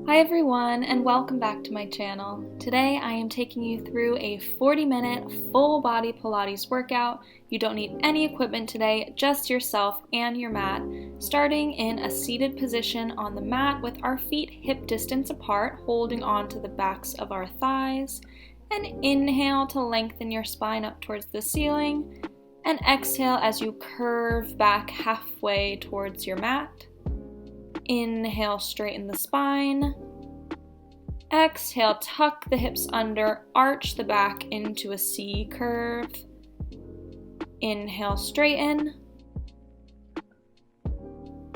Hi everyone, and welcome back to my channel. Today I am taking you through a 40-minute full body Pilates workout. You don't need any equipment today, just yourself and your mat. Starting in a seated position on the mat with our feet hip distance apart, holding on to the backs of our thighs. And inhale to lengthen your spine up towards the ceiling. And exhale as you curve back halfway towards your mat. Inhale, straighten the spine. Exhale, tuck the hips under, arch the back into a C curve. Inhale, straighten.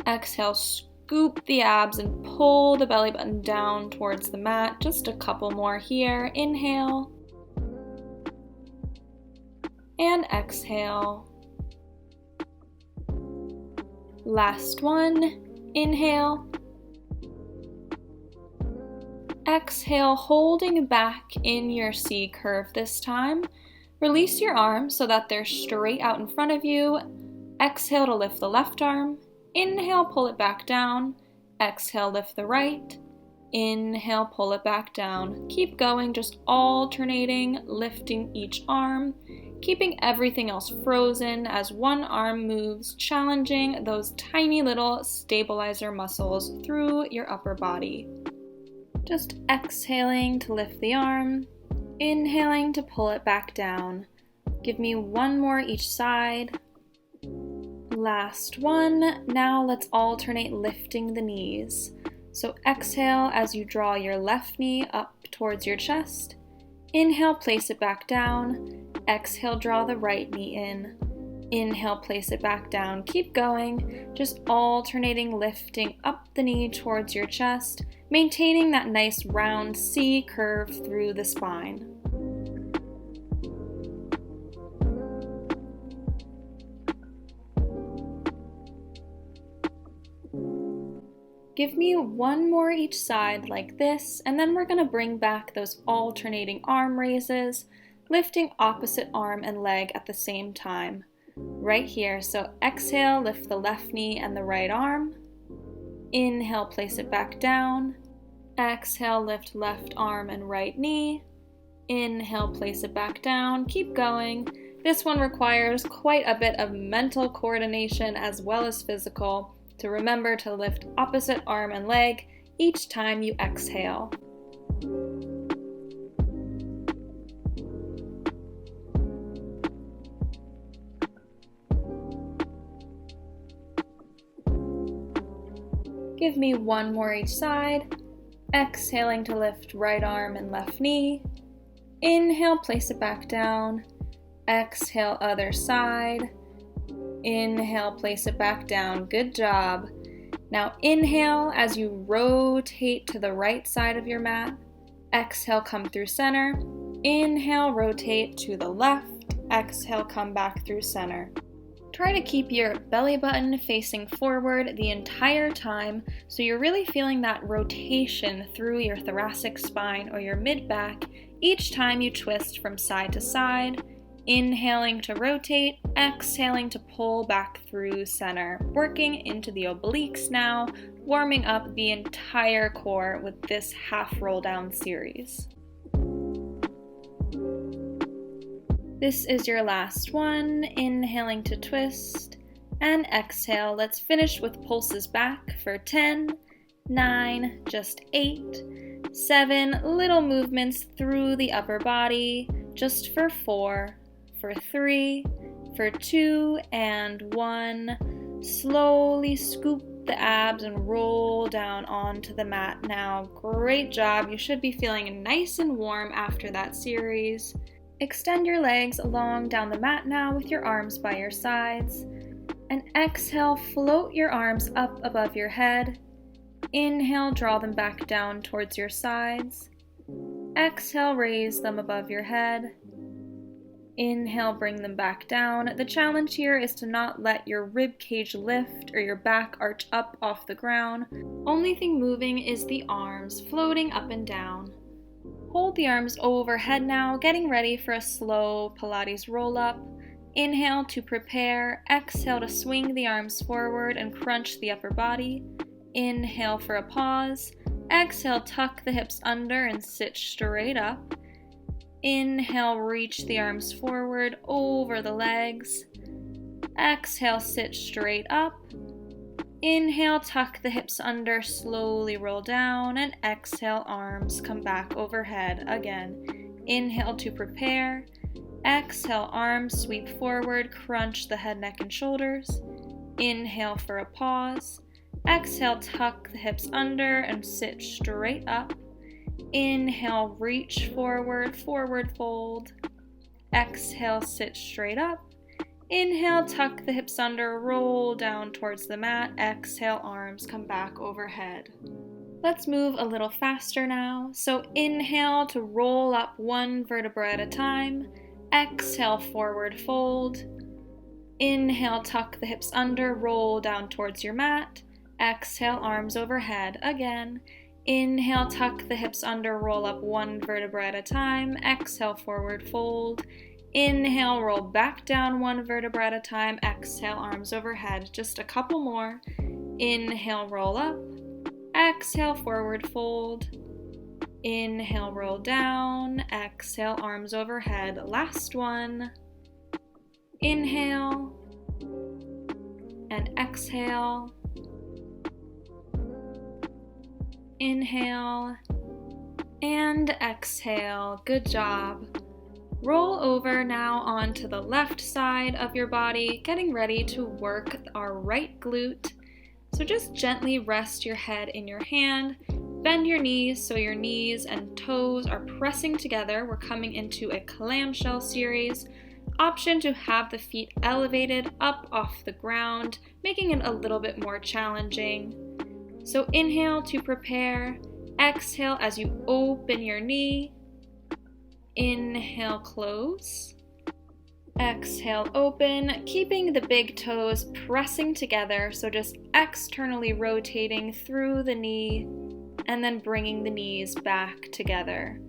Exhale, scoop the abs and pull the belly button down towards the mat. Just a couple more here. Inhale. And exhale. Last one. Inhale. Exhale, holding back in your C curve this time. Release your arms so that they're straight out in front of you. Exhale to lift the left arm. Inhale, pull it back down. Exhale, lift the right. Inhale, pull it back down. Keep going, just alternating, lifting each arm. Keeping everything else frozen as one arm moves, challenging those tiny little stabilizer muscles through your upper body. Just exhaling to lift the arm, inhaling to pull it back down. Give me one more each side. Last one. Now let's alternate lifting the knees. So exhale as you draw your left knee up towards your chest. Inhale, place it back down. Exhale, draw the right knee in. Inhale, place it back down. Keep going, just alternating, lifting up the knee towards your chest, maintaining that nice round C curve through the spine. Give me one more each side like this, and then we're going to bring back those alternating arm raises, lifting opposite arm and leg at the same time. Right here, so exhale, lift the left knee and the right arm. Inhale, place it back down. Exhale, lift left arm and right knee. Inhale, place it back down. Keep going. This one requires quite a bit of mental coordination as well as physical to remember to lift opposite arm and leg each time you exhale. Give me one more each side. Exhaling to lift right arm and left knee. Inhale, place it back down. Exhale, other side. Inhale, place it back down. Good job. Now inhale as you rotate to the right side of your mat. Exhale, come through center. Inhale, rotate to the left. Exhale, come back through center. Try to keep your belly button facing forward the entire time so you're really feeling that rotation through your thoracic spine or your mid-back each time you twist from side to side. Inhaling to rotate, exhaling to pull back through center, working into the obliques now, warming up the entire core with this half roll down series. This is your last one. Inhaling to twist and exhale. Let's finish with pulses back for 10, 9, just 8, 7, little movements through the upper body, just for 4, for 3, for 2, and 1. Slowly scoop the abs and roll down onto the mat now. Great job. You should be feeling nice and warm after that series. Extend your legs along down the mat now with your arms by your sides. And exhale, float your arms up above your head. Inhale, draw them back down towards your sides. Exhale, raise them above your head. Inhale, bring them back down. The challenge here is to not let your rib cage lift or your back arch up off the ground. Only thing moving is the arms, floating up and down. Hold the arms overhead now, getting ready for a slow Pilates roll-up. Inhale to prepare, exhale to swing the arms forward and crunch the upper body. Inhale for a pause, Exhale, tuck the hips under and sit straight up. Inhale, reach the arms forward over the legs. Exhale, sit straight up. Inhale, tuck the hips under, slowly roll down, and exhale, arms come back overhead again. Inhale to prepare. Exhale, arms sweep forward, crunch the head, neck, and shoulders. Inhale for a pause. Exhale, tuck the hips under and sit straight up. Inhale, reach forward, forward fold. Exhale, sit straight up. Inhale, tuck the hips under, roll down towards the mat. Exhale, arms come back overhead. Let's move a little faster now. So inhale to roll up one vertebra at a time. Exhale, forward fold. Inhale, tuck the hips under, roll down towards your mat. Exhale, arms overhead again. Inhale, tuck the hips under, roll up one vertebra at a time. Exhale, forward fold. Inhale, roll back down one vertebra at a time. Exhale, arms overhead. Just a couple more. Inhale, roll up. Exhale, forward fold. Inhale, roll down. Exhale, arms overhead. Last one. Inhale and exhale. Inhale and exhale. Good job. Roll over now onto the left side of your body, getting ready to work our right glute. So just gently rest your head in your hand. Bend your knees so your knees and toes are pressing together. We're coming into a clamshell series. Option to have the feet elevated up off the ground, making it a little bit more challenging. So inhale to prepare. Exhale as you open your knee. Inhale, close. Exhale, open, keeping the big toes pressing together, so just externally rotating through the knee and then bringing the knees back together.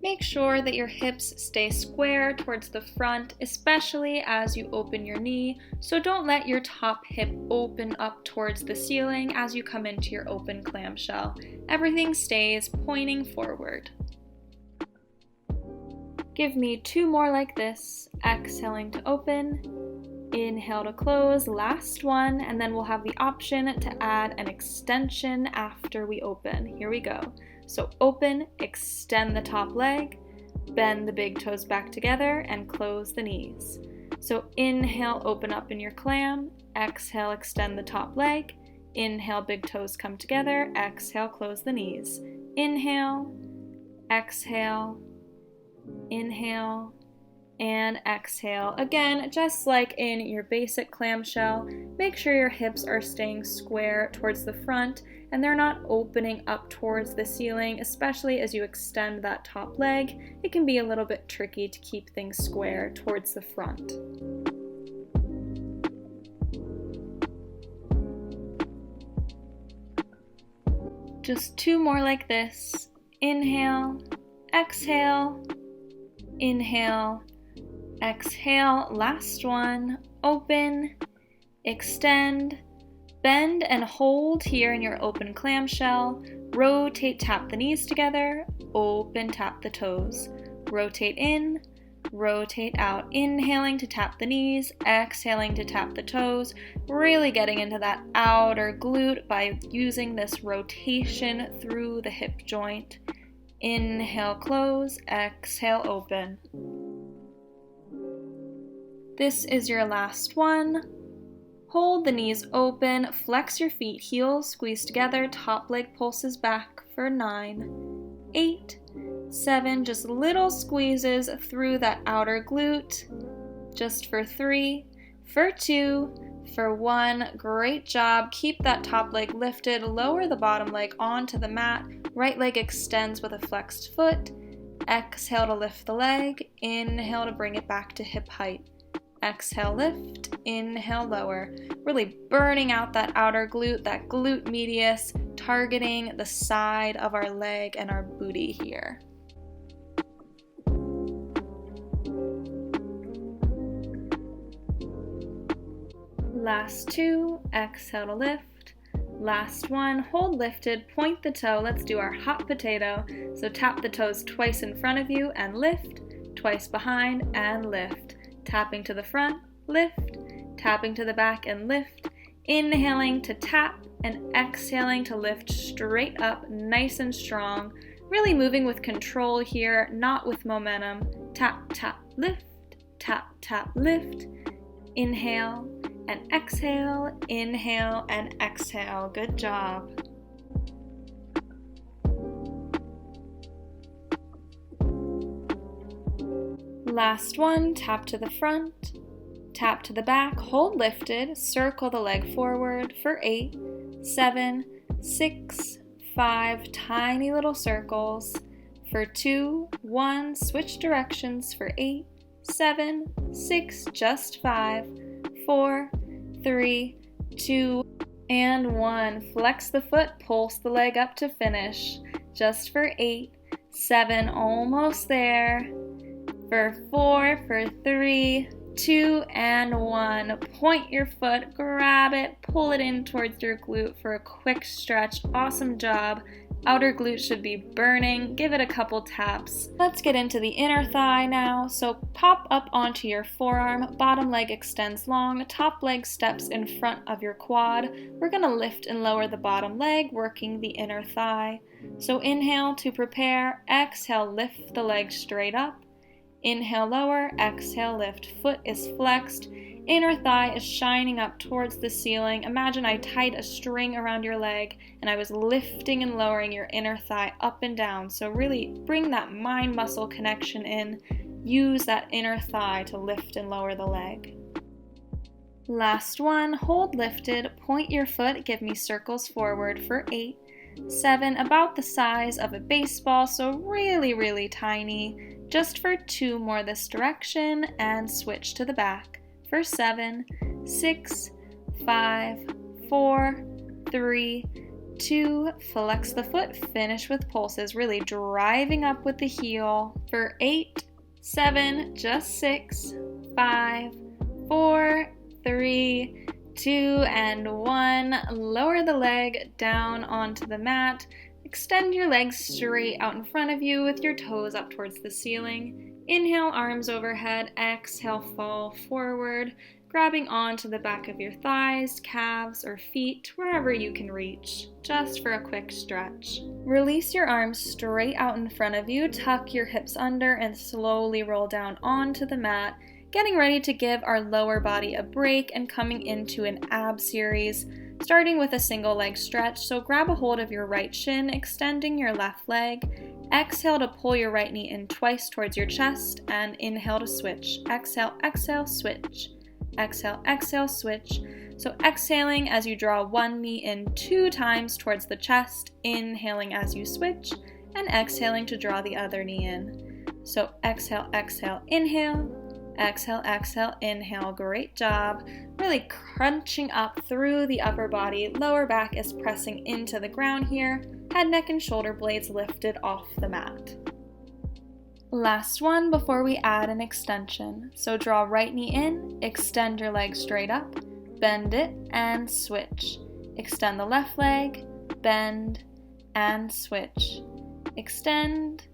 Make sure that your hips stay square towards the front, especially as you open your knee, so don't let your top hip open up towards the ceiling as you come into your open clamshell. Everything stays pointing forward. Give me 2 more like this. Exhaling to open, inhale to close, last one, and then we'll have the option to add an extension after we open. Here we go. So open, extend the top leg, bend the big toes back together, and close the knees. So inhale, open up in your clam, exhale, extend the top leg, inhale, big toes come together, exhale, close the knees. Inhale, exhale, inhale, and exhale. Again, just like in your basic clamshell, make sure your hips are staying square towards the front and they're not opening up towards the ceiling, especially as you extend that top leg. It can be a little bit tricky to keep things square towards the front. Just 2 more like this. Inhale, exhale, inhale, exhale, last one, open, extend, bend and hold here in your open clamshell, rotate, tap the knees together, open, tap the toes, rotate in, rotate out, inhaling to tap the knees, exhaling to tap the toes, really getting into that outer glute by using this rotation through the hip joint. Inhale, close, exhale, open. This is your last one. Hold the knees open, flex your feet, heels squeeze together, top leg pulses back for 9, 8, 7, just little squeezes through that outer glute, just for 3, for 2, for 1, great job. Keep that top leg lifted, lower the bottom leg onto the mat, right leg extends with a flexed foot, exhale to lift the leg, inhale to bring it back to hip height. Exhale, lift, inhale, lower. Really burning out that outer glute, that glute medius, targeting the side of our leg and our booty here. Last 2, exhale to lift, Last one, hold lifted, point the toe. Let's do our hot potato. So tap the toes twice in front of you and lift, twice behind and lift. Tapping to the front, lift, tapping to the back and lift. Inhaling to tap and exhaling to lift straight up, nice and strong. Really moving with control here, not with momentum. Tap, tap, lift, tap, tap, lift. Inhale and exhale, inhale and exhale. Good job. Last one, tap to the front, tap to the back, hold lifted, circle the leg forward for 8, 7, 6, 5, tiny little circles. For 2, 1, switch directions for 8, 7, 6, just 5, 4, 3, 2, and 1. Flex the foot, pulse the leg up to finish. Just for 8, 7, almost there. For 4, for 3, 2, and 1. Point your foot, grab it, pull it in towards your glute for a quick stretch. Awesome job. Outer glute should be burning. Give it a couple taps. Let's get into the inner thigh now. So pop up onto your forearm, bottom leg extends long, top leg steps in front of your quad. We're going to lift and lower the bottom leg, working the inner thigh. So inhale to prepare, exhale, lift the leg straight up. Inhale, lower, exhale, lift. Foot is flexed. Inner thigh is shining up towards the ceiling. Imagine I tied a string around your leg and I was lifting and lowering your inner thigh up and down. So really bring that mind-muscle connection in. Use that inner thigh to lift and lower the leg. Last one, hold lifted, point your foot, give me circles forward for 8, 7, about the size of a baseball, so really, really tiny. Just for 2 more this direction and switch to the back. For 7, 6, 5, 4, 3, 2, flex the foot, finish with pulses, really driving up with the heel. For 8, 7, just 6, 5, 4, 3, 2, and 1. Lower the leg down onto the mat. Extend your legs straight out in front of you with your toes up towards the ceiling. Inhale, arms overhead. Exhale, fall forward, grabbing onto the back of your thighs, calves, or feet, wherever you can reach, just for a quick stretch. Release your arms straight out in front of you, tuck your hips under, and slowly roll down onto the mat, getting ready to give our lower body a break and coming into an ab series, starting with a single leg stretch. So grab a hold of your right shin, extending your left leg. Exhale to pull your right knee in twice towards your chest, and inhale to switch. Exhale, exhale, switch. Exhale, exhale, switch. So exhaling as you draw one knee in 2 times towards the chest, inhaling as you switch, and exhaling to draw the other knee in. So exhale, exhale, inhale. Exhale, exhale, inhale. Great job. Really crunching up through the upper body. Lower back is pressing into the ground here. Head, neck, and shoulder blades lifted off the mat. Last one before we add an extension. So draw right knee in, extend your leg straight up, bend it, and switch. Extend the left leg, bend, and switch. Extend,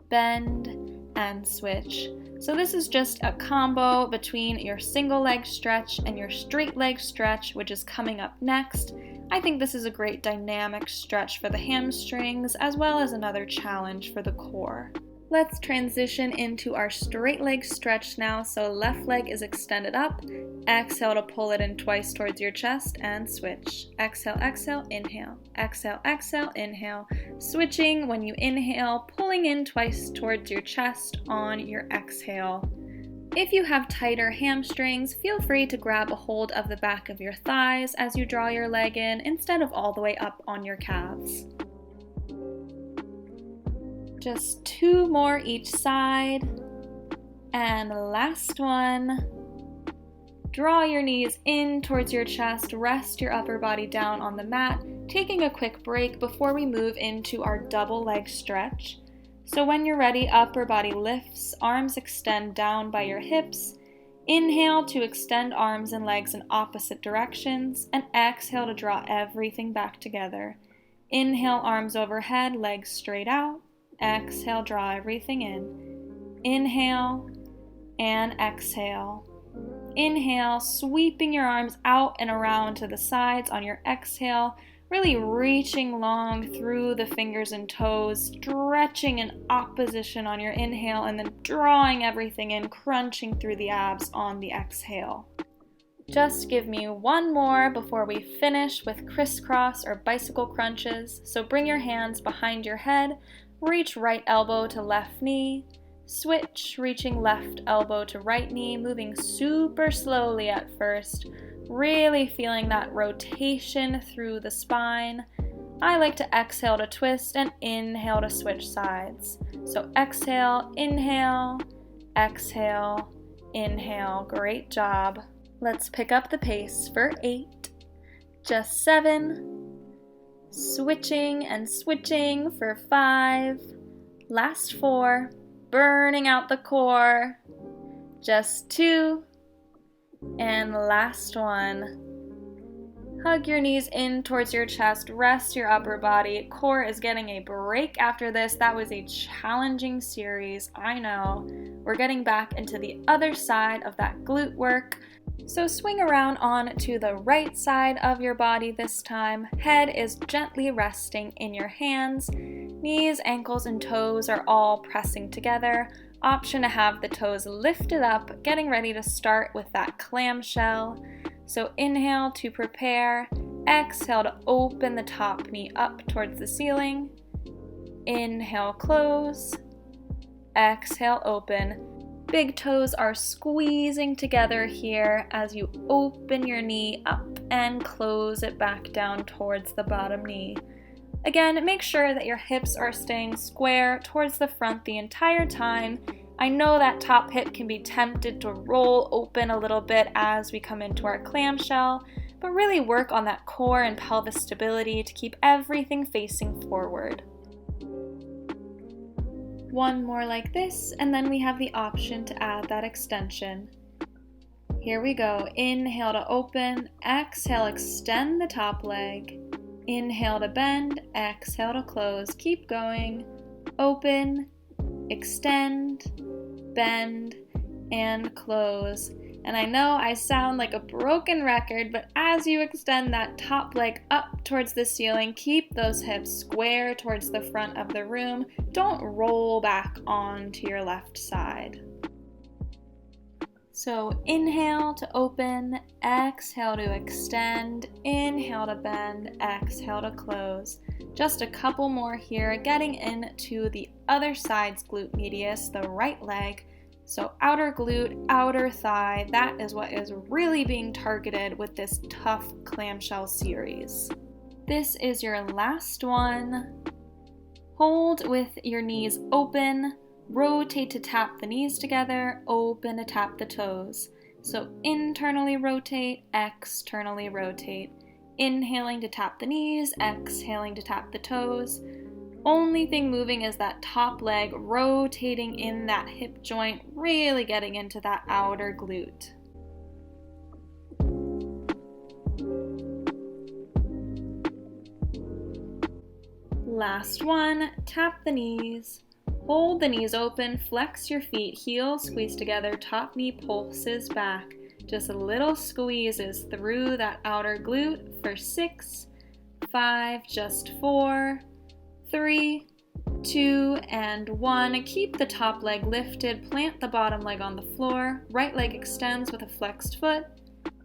bend, and switch. So this is just a combo between your single leg stretch and your straight leg stretch, which is coming up next. I think this is a great dynamic stretch for the hamstrings, as well as another challenge for the core. Let's transition into our straight leg stretch now. So left leg is extended up. Exhale to pull it in twice towards your chest and switch. Exhale, exhale, inhale. Exhale, exhale, inhale. Switching when you inhale, pulling in twice towards your chest on your exhale. If you have tighter hamstrings, feel free to grab a hold of the back of your thighs as you draw your leg in instead of all the way up on your calves. Just 2 more each side. And last one. Draw your knees in towards your chest, rest your upper body down on the mat, taking a quick break before we move into our double leg stretch. So when you're ready, upper body lifts, arms extend down by your hips. Inhale to extend arms and legs in opposite directions, and exhale to draw everything back together. Inhale, arms overhead, legs straight out. Exhale, draw everything in. Inhale and exhale. Inhale, sweeping your arms out and around to the sides on your exhale, really reaching long through the fingers and toes, stretching in opposition on your inhale, and then drawing everything in, crunching through the abs on the exhale. Just give me one more before we finish with crisscross or bicycle crunches. So bring your hands behind your head, reach right elbow to left knee, switch, reaching left elbow to right knee, moving super slowly at first, really feeling that rotation through the spine. I like to exhale to twist and inhale to switch sides. So exhale, inhale, great job. Let's pick up the pace for 8, just 7, switching and switching for 5, last 4, burning out the core, just 2, and last 1. Hug your knees in towards your chest, rest your upper body. Core is getting a break after this. That was a challenging series, I know. We're getting back into the other side of that glute work. So swing around on to the right side of your body this time. Head is gently resting in your hands. Knees, ankles, and toes are all pressing together. Option to have the toes lifted up, getting ready to start with that clamshell. So inhale to prepare. Exhale to open the top knee up towards the ceiling. Inhale, close. Exhale, open. Big toes are squeezing together here as you open your knee up and close it back down towards the bottom knee. Again, make sure that your hips are staying square towards the front the entire time. I know that top hip can be tempted to roll open a little bit as we come into our clamshell, but really work on that core and pelvis stability to keep everything facing forward. One more like this, and then we have the option to add that extension. Here we go. Inhale to open, exhale, extend the top leg. Inhale to bend, exhale to close. Keep going. Open, extend, bend, and close. And I know I sound like a broken record, but as you extend that top leg up towards the ceiling, keep those hips square towards the front of the room. Don't roll back onto your left side. So inhale to open, exhale to extend, inhale to bend, exhale to close. Just a couple more here, getting into the other side's glute medius, the right leg. So outer glute, outer thigh, that is what is really being targeted with this tough clamshell series. This is your last one. Hold with your knees open, rotate to tap the knees together, open to tap the toes. So internally rotate, externally rotate. Inhaling to tap the knees, exhaling to tap the toes. Only thing moving is that top leg, rotating in that hip joint, really getting into that outer glute. Last one, tap the knees. Hold the knees open, flex your feet, heels squeeze together, top knee pulses back. Just little squeezes through that outer glute for 6, 5, just 4, 3, 2, and 1. Keep the top leg lifted, plant the bottom leg on the floor, right leg extends with a flexed foot.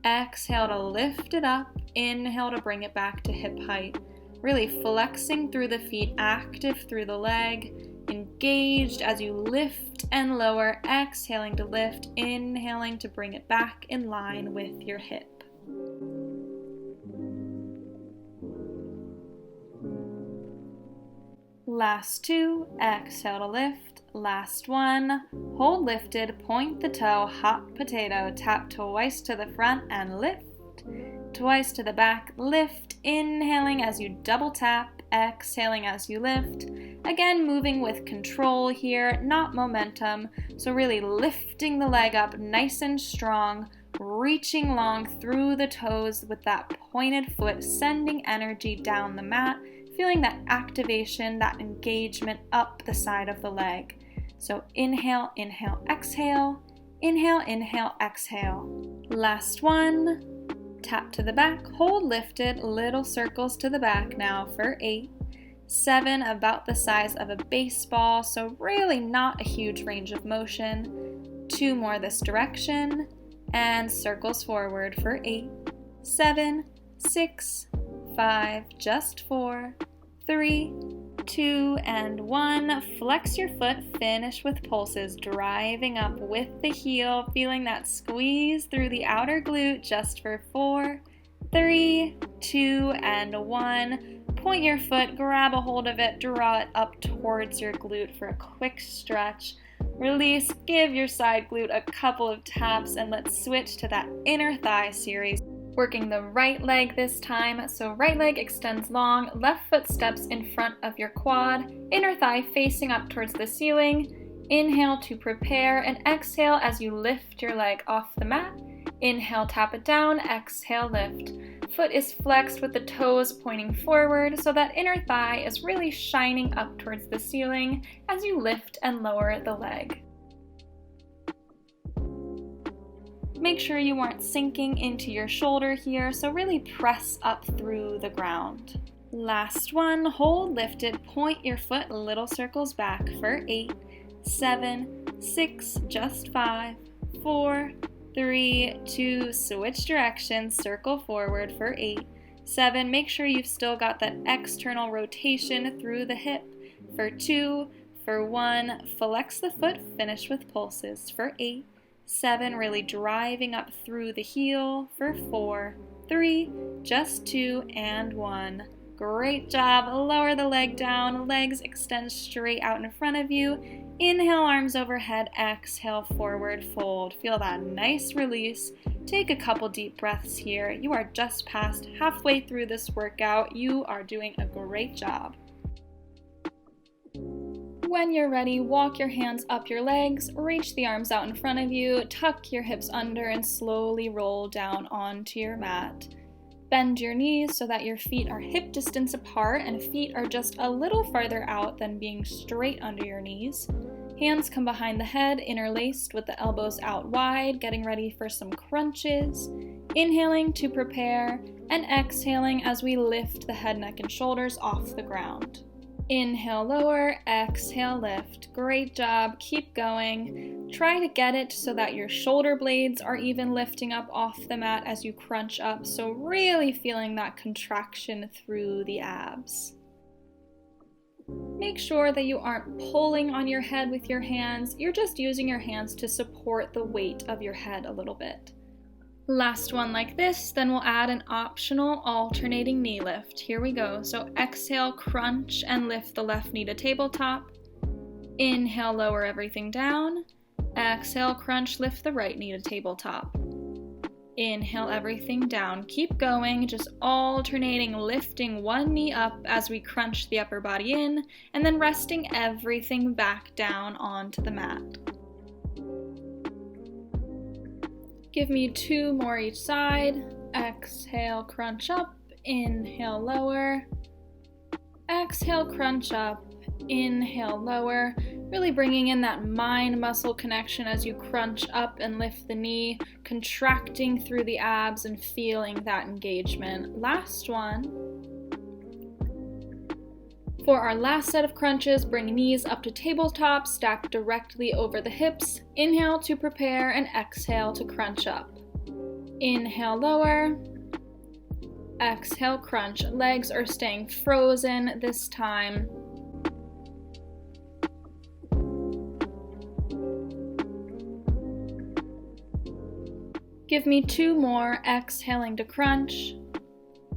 Exhale to lift it up, inhale to bring it back to hip height. Really flexing through the feet, active through the leg, engaged as you lift and lower, exhaling to lift, inhaling to bring it back in line with your hip. Last 2, exhale to lift. Last 1, hold lifted, point the toe, hot potato, tap twice to the front and lift. Twice to the back, lift, inhaling as you double tap, exhaling as you lift. Again, moving with control here, not momentum. So really lifting the leg up nice and strong, reaching long through the toes with that pointed foot, sending energy down the mat, feeling that activation, that engagement up the side of the leg. So inhale, inhale, exhale. Inhale, inhale, exhale. Last one. Tap to the back, hold lifted, little circles to the back now for 8. 7, about the size of a baseball, so really not a huge range of motion. 2 more this direction, and circles forward for 8. 7, 6, 5, just 4, 3, 2, and 1. Flex your foot, finish with pulses, driving up with the heel, feeling that squeeze through the outer glute just for 4, 3, 2, and 1. Point your foot, grab a hold of it, draw it up towards your glute for a quick stretch. Release, give your side glute a couple of taps, and let's switch to that inner thigh series. Working the right leg this time, so right leg extends long, left foot steps in front of your quad, inner thigh facing up towards the ceiling. Inhale to prepare, and exhale as you lift your leg off the mat. Inhale, tap it down, exhale, lift. Foot is flexed with the toes pointing forward, so that inner thigh is really shining up towards the ceiling as you lift and lower the leg. Make sure you aren't sinking into your shoulder here, so really press up through the ground. Last one, hold lifted, point your foot, little circles back for 8, 7, 6, just 5, 4, 3, 2, switch directions, circle forward for 8, 7, make sure you've still got that external rotation through the hip for 2, for 1, flex the foot, finish with pulses for 8, 7, really driving up through the heel for 4, 3, just 2, and 1. Great job. Lower the leg down, legs extend straight out in front of you. Inhale, arms overhead, exhale, forward fold. Feel that nice release. Take a couple deep breaths here. You are just past halfway through this workout. You are doing a great job. When you're ready, walk your hands up your legs, reach the arms out in front of you, tuck your hips under, and slowly roll down onto your mat. Bend your knees so that your feet are hip distance apart and feet are just a little farther out than being straight under your knees. Hands come behind the head, interlaced with the elbows out wide, getting ready for some crunches. Inhaling to prepare, and exhaling as we lift the head, neck, and shoulders off the ground. Inhale, lower, exhale, lift. Great job, keep going. Try to get it so that your shoulder blades are even lifting up off the mat as you crunch up, so really feeling that contraction through the abs. Make sure that you aren't pulling on your head with your hands, you're just using your hands to support the weight of your head a little bit. Last one like this, then we'll add an optional alternating knee lift. Here we go. So exhale, crunch, and lift the left knee to tabletop. Inhale, lower everything down. Exhale, crunch, lift the right knee to tabletop. Inhale everything down. Keep going, just alternating, lifting one knee up as we crunch the upper body in, and then resting everything back down onto the mat. Give me 2 more each side. Exhale, crunch up. Inhale, lower. Exhale, crunch up. Inhale, lower. Really bringing in that mind-muscle connection as you crunch up and lift the knee, contracting through the abs and feeling that engagement. Last one. For our last set of crunches, bring knees up to tabletop, stack directly over the hips. Inhale to prepare and exhale to crunch up. Inhale, lower. Exhale, crunch. Legs are staying frozen this time. Give me 2 more, exhaling to crunch.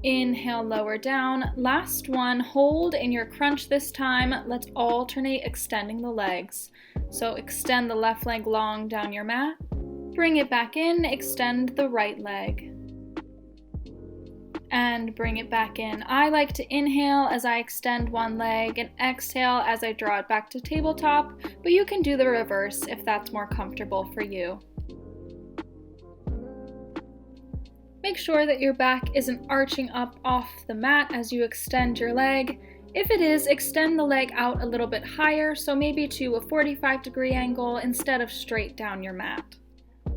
Inhale, lower down. Last one, hold in your crunch this time. Let's alternate extending the legs. So extend the left leg long down your mat. Bring it back in, extend the right leg. and bring it back in. I like to inhale as I extend one leg and exhale as I draw it back to tabletop, but you can do the reverse if that's more comfortable for you. Make sure that your back isn't arching up off the mat as you extend your leg. If it is, extend the leg out a little bit higher, so maybe to a 45-degree angle instead of straight down your mat.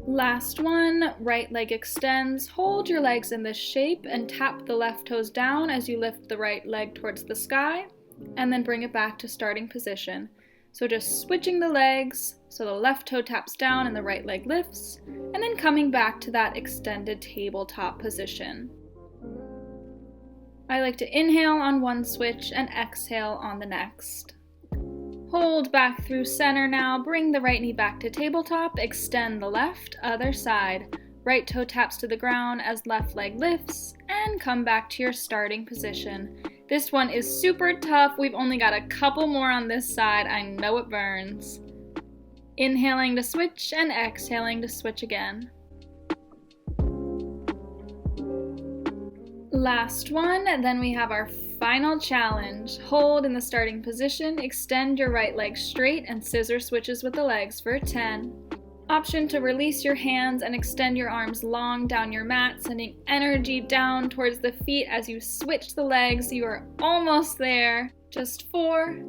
Last one, right leg extends. Hold your legs in this shape and tap the left toes down as you lift the right leg towards the sky, and then bring it back to starting position. So just switching the legs, so the left toe taps down and the right leg lifts, and then coming back to that extended tabletop position. I like to inhale on one switch and exhale on the next. Hold back through center now, bring the right knee back to tabletop, extend the left, other side. Right toe taps to the ground as left leg lifts, and come back to your starting position. This one is super tough. We've only got a couple more on this side. I know it burns. Inhaling to switch and exhaling to switch again. Last one, and then we have our final challenge. Hold in the starting position, extend your right leg straight and scissor switches with the legs for 10. Option to release your hands and extend your arms long down your mat, sending energy down towards the feet as you switch the legs. You are almost there. Just 4,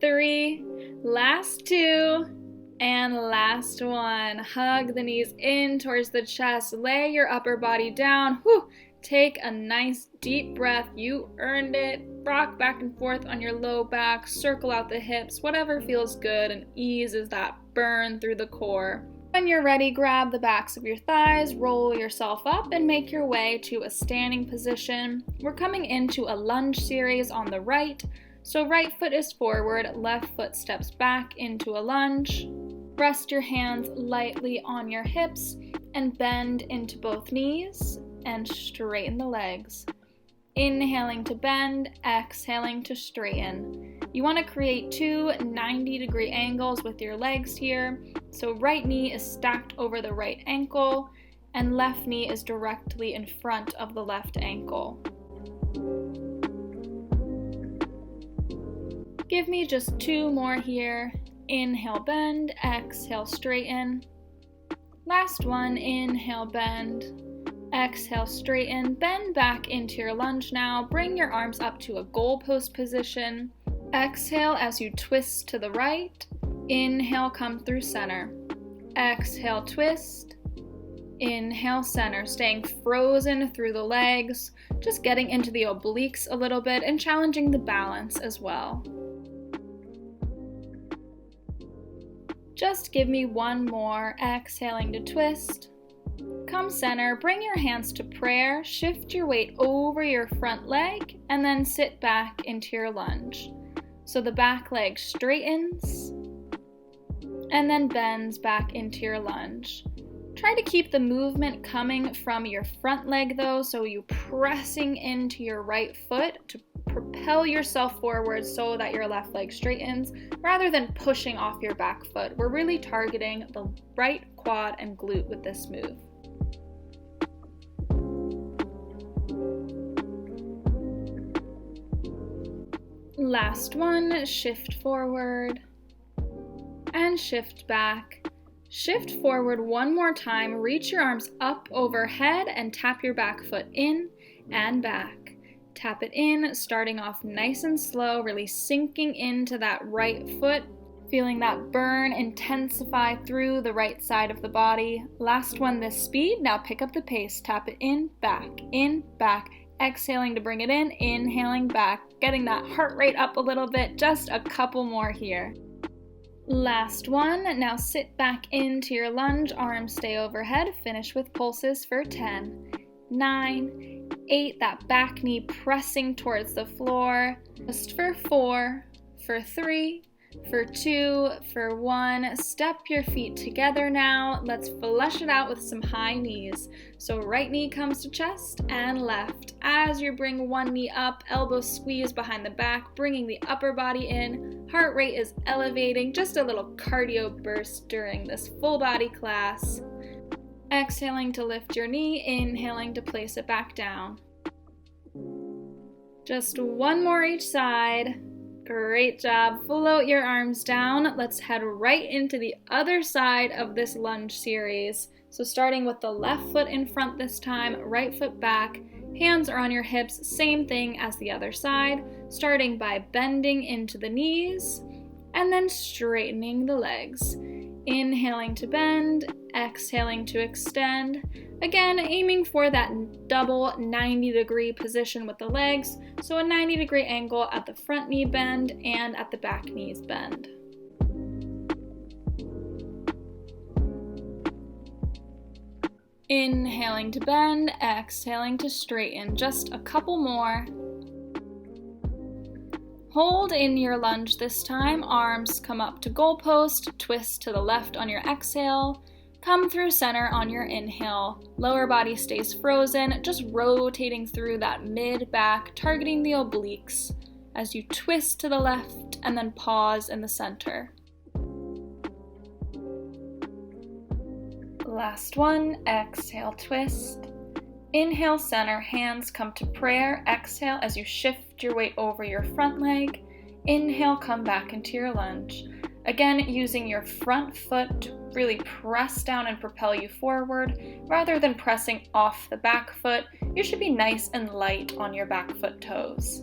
3, last 2, and last one. Hug the knees in towards the chest, lay your upper body down. Whew. Take a nice deep breath. You earned it. Rock back and forth on your low back, circle out the hips, whatever feels good and eases that burn through the core. When you're ready, grab the backs of your thighs, roll yourself up, and make your way to a standing position. We're coming into a lunge series on the right, so right foot is forward, left foot steps back into a lunge. Rest your hands lightly on your hips and bend into both knees and straighten the legs. Inhaling to bend, exhaling to straighten. You want to create 2 90-degree angles with your legs here. So right knee is stacked over the right ankle and left knee is directly in front of the left ankle. Give me just 2 more here. Inhale, bend, exhale, straighten. Last one, inhale, bend. Exhale, straighten, bend back into your lunge now. Bring your arms up to a goalpost position. Exhale as you twist to the right. Inhale, come through center. Exhale, twist. Inhale, center, staying frozen through the legs, just getting into the obliques a little bit and challenging the balance as well. Just give me 1 more, exhaling to twist. Come center, bring your hands to prayer, shift your weight over your front leg, and then sit back into your lunge. So the back leg straightens, and then bends back into your lunge. Try to keep the movement coming from your front leg though, so you pressing into your right foot to propel yourself forward so that your left leg straightens, rather than pushing off your back foot. We're really targeting the right quad and glute with this move. Last one, shift forward and shift back. Shift forward 1 more time, reach your arms up overhead and tap your back foot in and back. Tap it in, starting off nice and slow, really sinking into that right foot, feeling that burn intensify through the right side of the body. Last one, this speed. Now pick up the pace, tap it in, back, exhaling to bring it in, inhaling back, getting that heart rate up a little bit, just a couple more here. Last one, now sit back into your lunge, arms stay overhead, finish with pulses for 10, 9, 8, that back knee pressing towards the floor, just for 4, for 3, for 2, for 1. Step your feet together now. Let's flush it out with some high knees. So right knee comes to chest and left. As you bring one knee up, elbow squeeze behind the back, bringing the upper body in. Heart rate is elevating, just a little cardio burst during this full body class. Exhaling to lift your knee, inhaling to place it back down. Just one more each side. Great job. Float your arms down. Let's head right into the other side of this lunge series. So starting with the left foot in front this time, right foot back, hands are on your hips, same thing as the other side, starting by bending into the knees and then straightening the legs. Inhaling to bend, exhaling to extend. Again, aiming for that double 90-degree position with the legs, so a 90-degree angle at the front knee bend and at the back knees bend. Inhaling to bend, exhaling to straighten. Just a couple more. Hold in your lunge this time. Arms come up to goalpost, twist to the left on your exhale. Come through center on your inhale. Lower body stays frozen, just rotating through that mid-back, targeting the obliques as you twist to the left and then pause in the center. Last one, exhale, twist. Inhale, center, hands come to prayer. Exhale as you shift your weight over your front leg. Inhale, come back into your lunge. Again, using your front foot to really press down and propel you forward. Rather than pressing off the back foot, you should be nice and light on your back foot toes.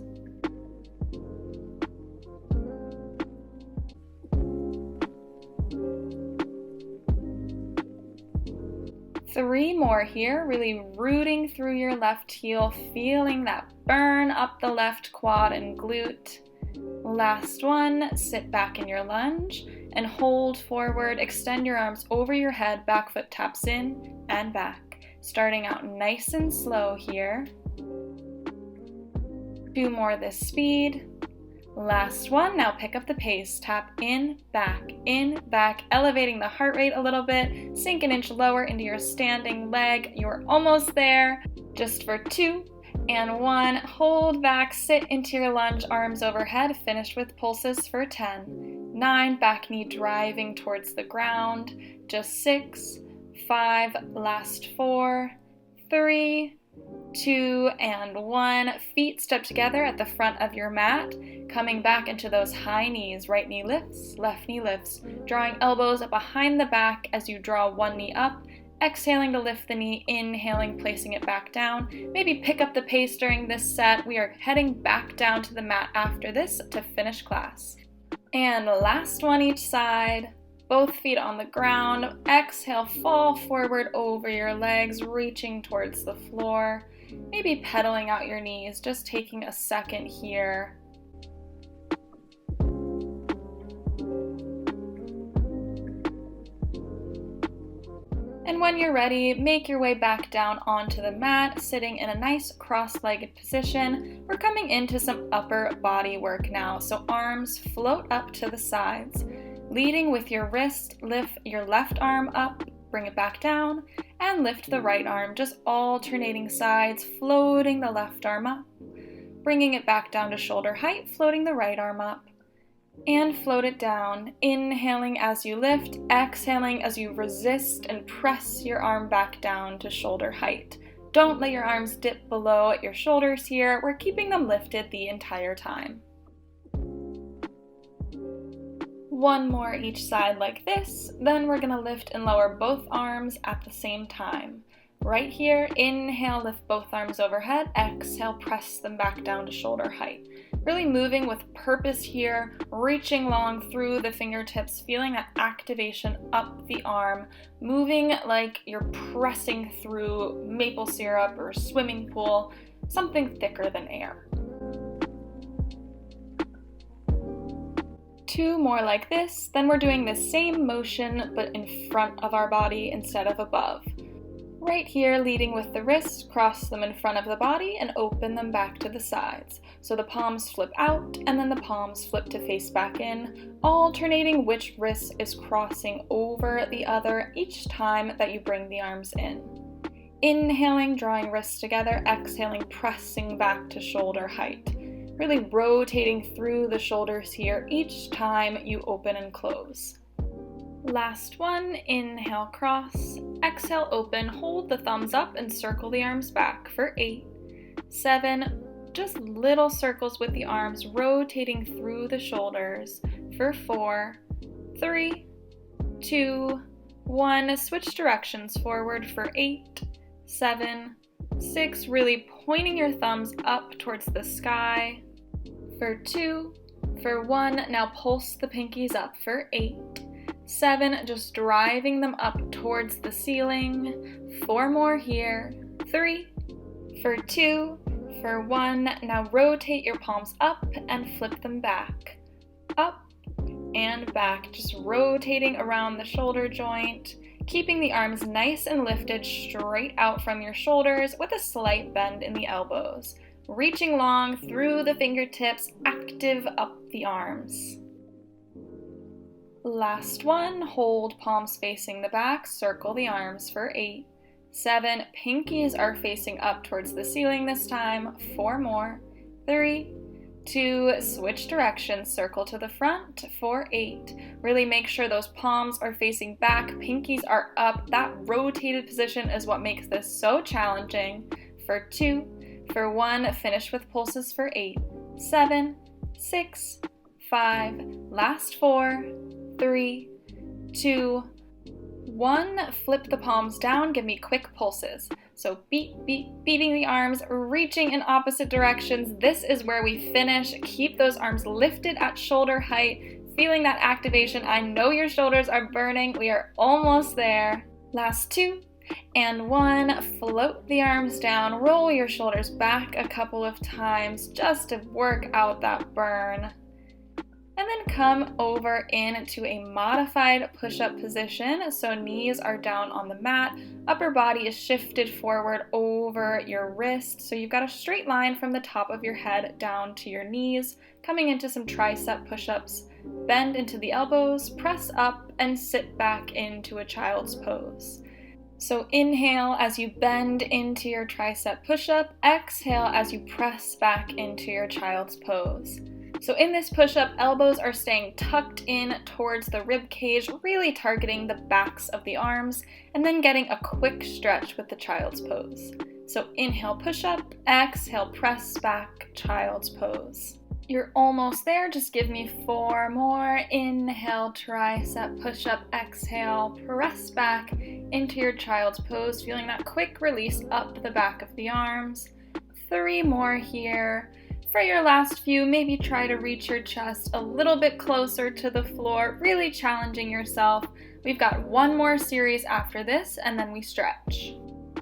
Three more here, really rooting through your left heel, feeling that burn up the left quad and glute. Last one, sit back in your lunge and hold forward, extend your arms over your head, back foot taps in and back. Starting out nice and slow here. 2 more this speed. Last one, now pick up the pace, tap in, back, elevating the heart rate a little bit, sink an inch lower into your standing leg, you're almost there, just for 2 and 1, hold back, sit into your lunge, arms overhead, finish with pulses for 10, 9, back knee driving towards the ground, just 6, 5, last 4, 3, 2, and 1. Feet step together at the front of your mat, coming back into those high knees. Right knee lifts, left knee lifts, drawing elbows up behind the back as you draw one knee up, exhaling to lift the knee, inhaling, placing it back down. Maybe pick up the pace during this set. We are heading back down to the mat after this to finish class. And last one each side. Both feet on the ground. Exhale, fall forward over your legs, reaching towards the floor. Maybe pedaling out your knees, just taking a second here. And when you're ready, make your way back down onto the mat, sitting in a nice cross-legged position. We're coming into some upper body work now, so arms float up to the sides. Leading with your wrist, lift your left arm up, bring it back down, and lift the right arm, just alternating sides, floating the left arm up, bringing it back down to shoulder height, floating the right arm up, and float it down, inhaling as you lift, exhaling as you resist and press your arm back down to shoulder height. Don't let your arms dip below at your shoulders here, we're keeping them lifted the entire time. One more each side like this, then we're going to lift and lower both arms at the same time. Right here, inhale, lift both arms overhead, exhale, press them back down to shoulder height. Really moving with purpose here, reaching long through the fingertips, feeling that activation up the arm, moving like you're pressing through maple syrup or a swimming pool, something thicker than air. 2 more like this, then we're doing the same motion but in front of our body instead of above. Right here, leading with the wrists, cross them in front of the body and open them back to the sides. So the palms flip out and then the palms flip to face back in, alternating which wrist is crossing over the other each time that you bring the arms in. Inhaling, drawing wrists together, exhaling, pressing back to shoulder height. Really rotating through the shoulders here each time you open and close. Last one, inhale, cross, exhale, open, hold the thumbs up and circle the arms back for 8, 7, just little circles with the arms, rotating through the shoulders for 4, 3, 2, 1. Switch directions forward for 8, 7, 6. Really pointing your thumbs up towards the sky for 2, for 1. Now pulse the pinkies up for 8, 7. Just driving them up towards the ceiling. 4 more here. 3, for 2, for 1. Now rotate your palms up and flip them back. Up and back, just rotating around the shoulder joint, keeping the arms nice and lifted straight out from your shoulders with a slight bend in the elbows. Reaching long through the fingertips, active up the arms. Last one, hold palms facing the back, circle the arms for 8, 7, pinkies are facing up towards the ceiling this time, 4 more, 3, 2, switch directions, circle to the front for 8. Really make sure those palms are facing back, pinkies are up. That rotated position is what makes this so challenging. For 2, for 1, finish with pulses for 8, 7, 6, 5, last 4, 3, 2, 1. Flip the palms down, give me quick pulses. So beating the arms, reaching in opposite directions. This is where we finish. Keep those arms lifted at shoulder height, feeling that activation. I know your shoulders are burning. We are almost there. Last 2 and 1. Float the arms down, roll your shoulders back a couple of times just to work out that burn. And then come over into a modified push-up position. So knees are down on the mat, upper body is shifted forward over your wrist. So you've got a straight line from the top of your head down to your knees, coming into some tricep push-ups. Bend into the elbows, press up, and sit back into a child's pose. So inhale as you bend into your tricep push-up, exhale as you press back into your child's pose. So in this push-up, elbows are staying tucked in towards the rib cage, really targeting the backs of the arms, and then getting a quick stretch with the child's pose. So inhale, push-up, exhale, press back, child's pose. You're almost there, just give me 4 more. Inhale, tricep push-up, exhale, press back into your child's pose, feeling that quick release up the back of the arms. 3 more here. For your last few, maybe try to reach your chest a little bit closer to the floor, really challenging yourself. We've got 1 more series after this, and then we stretch.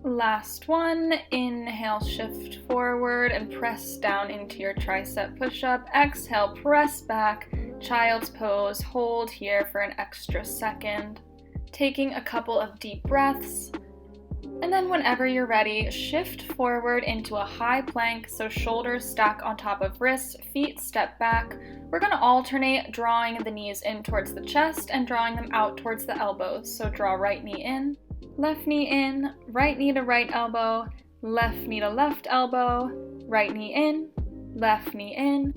Last one, inhale, shift forward and press down into your tricep push-up. Exhale, press back, child's pose, hold here for an extra second. Taking a couple of deep breaths. And then whenever you're ready, shift forward into a high plank, so shoulders stack on top of wrists, feet step back. We're going to alternate drawing the knees in towards the chest and drawing them out towards the elbows. So draw right knee in, left knee in, right knee to right elbow, left knee to left elbow, right knee in, left knee in,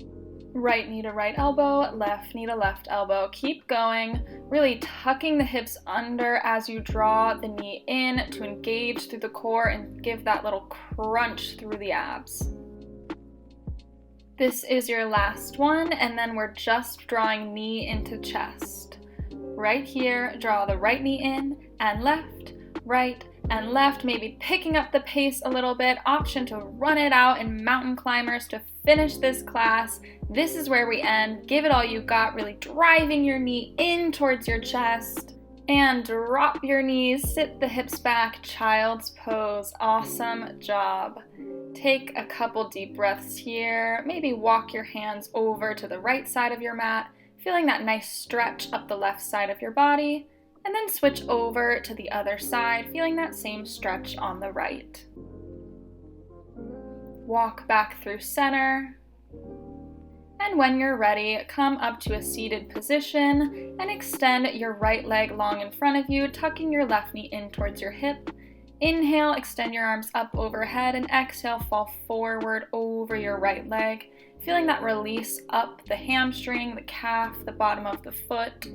right knee to right elbow, left knee to left elbow. Keep going, really tucking the hips under as you draw the knee in to engage through the core and give that little crunch through the abs. This is your last one, and then we're just drawing knee into chest. Right here, draw the right knee in and left, right, and left, maybe picking up the pace a little bit. Option to run it out in mountain climbers to finish this class. This is where we end. Give it all you got, really driving your knee in towards your chest. And drop your knees, sit the hips back, child's pose. Awesome job. Take a couple deep breaths here. Maybe walk your hands over to the right side of your mat, feeling that nice stretch up the left side of your body. And then switch over to the other side, feeling that same stretch on the right. Walk back through center. And when you're ready, come up to a seated position and extend your right leg long in front of you, tucking your left knee in towards your hip. Inhale, extend your arms up overhead, and exhale, fall forward over your right leg, feeling that release up the hamstring, the calf, the bottom of the foot.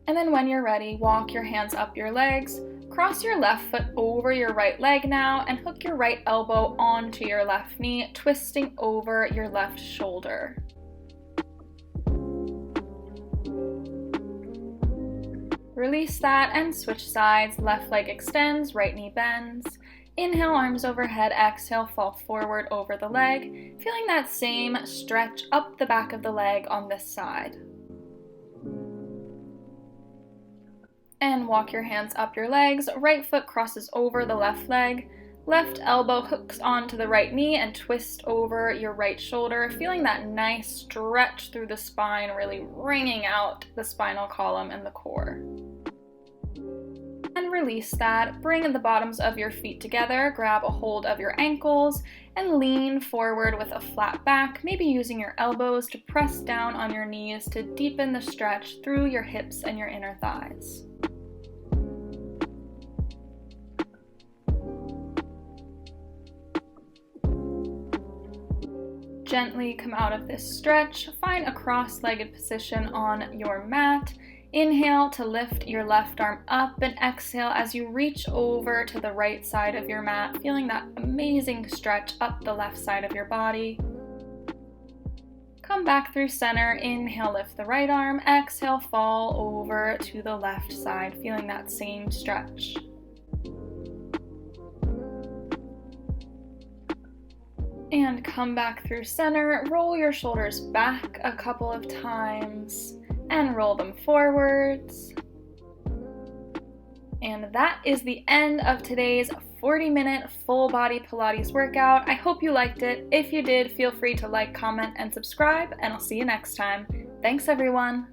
And then when you're ready, walk your hands up your legs, Cross your left foot over your right leg now and hook your right elbow onto your left knee, twisting over your left shoulder. Release that and switch sides. Left leg extends, right knee bends. Inhale, arms overhead. Exhale, fall forward over the leg. Feeling that same stretch up the back of the leg on this side. And walk your hands up your legs. Right foot crosses over the left leg. Left elbow hooks onto the right knee and twist over your right shoulder, feeling that nice stretch through the spine, really wringing out the spinal column and the core. And release that. Bring the bottoms of your feet together, grab a hold of your ankles, and lean forward with a flat back, maybe using your elbows to press down on your knees to deepen the stretch through your hips and your inner thighs. Gently come out of this stretch. Find a cross-legged position on your mat. Inhale to lift your left arm up and exhale as you reach over to the right side of your mat, feeling that amazing stretch up the left side of your body. Come back through center. Inhale, lift the right arm. Exhale, fall over to the left side, feeling that same stretch. And come back through center. Roll your shoulders back a couple of times and roll them forwards. And that is the end of today's 40-minute full body Pilates workout. I hope you liked it. If you did, feel free to like, comment, and subscribe, and I'll see you next time. Thanks, everyone.